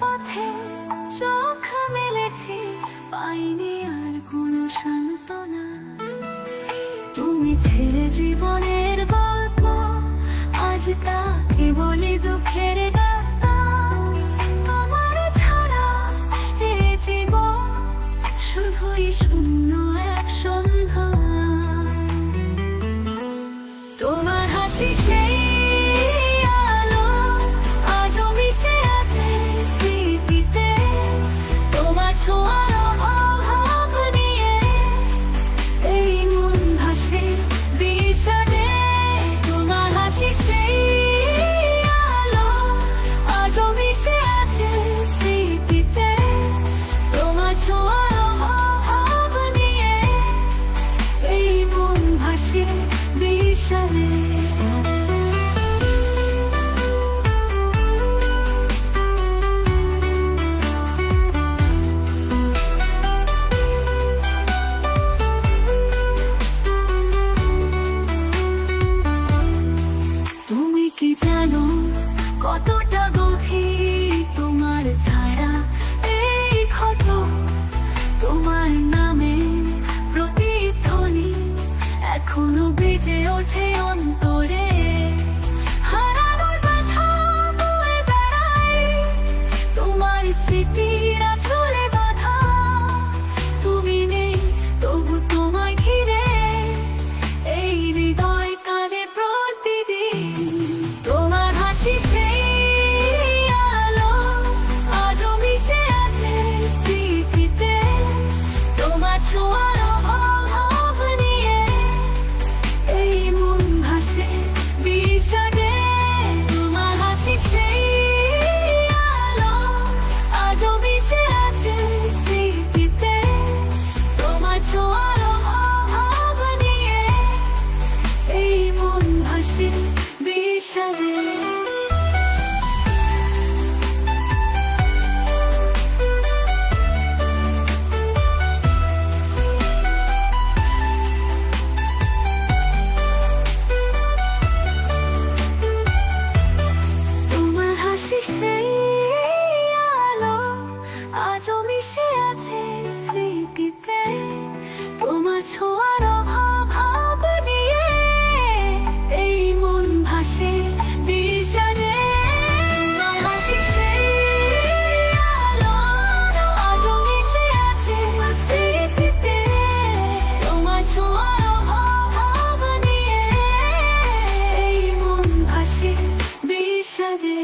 পথে চোখ মেলেছি, পাইনি আর কোনো সান্ত্বনা। তুমি ছেড়ে জীবনের গল্প, আজ তাকে বলি দুঃখের গাথা। তোমার ছাড়া এ জীবন শুধুই শূন্য এক সন্ধ্যা। তোমার হাসি সেই আলো, আজও মিশে আছে স্মৃতিতে। তোমার ছোঁয়ার অভাব নিয়ে এই মন ভাসে বিষাদে। তোমার হাসি সেই আলো, আজও মিশে আছে স্মৃতিতে। তোমার ছোঁয়ার অভাব নিয়ে এই মন ভাসে বিষাদে। তুমি কি জানো কতটা গভীর তোমার ছাড়া এই ক্ষত? তোমার নামে প্রতিধ্বনি এখনো বেজে ওঠে অন্তরে। হারানোর ব্যথা বয়ে বেড়ায়, তোমার স্মৃতিরা চলে বাঁধা। তুমি নেই তবু তোমায় ঘিরে এই হৃদয় কাঁদে প্রতিদিন। তোমার হাসি সেই আলো, আজও মিশে আছে স্মৃতিতে। তোমার ছোঁয়ার অভাব নিয়ে এই মন ভাসে বিষাদে। তোমার হাসি সেই আলো, আজও মিশে আছে স্মৃতিতে। তোমার ছোঁয়ার অভাব নিয়ে এই মন ভাসে বিষাদে। তোমার হাসি সেই আলো, আজও মিশে আছে স্মৃতিতে। তোমার ছোঁয়ার অভাব নিয়ে এই মন ভাসে বিষাদে। তোমার হাসি সেই আলো, আজও মিশে আছে স্মৃতিতে। তোমার ছোঁয়ার অভাব নিয়ে এই মন ভাসে বিষাদে।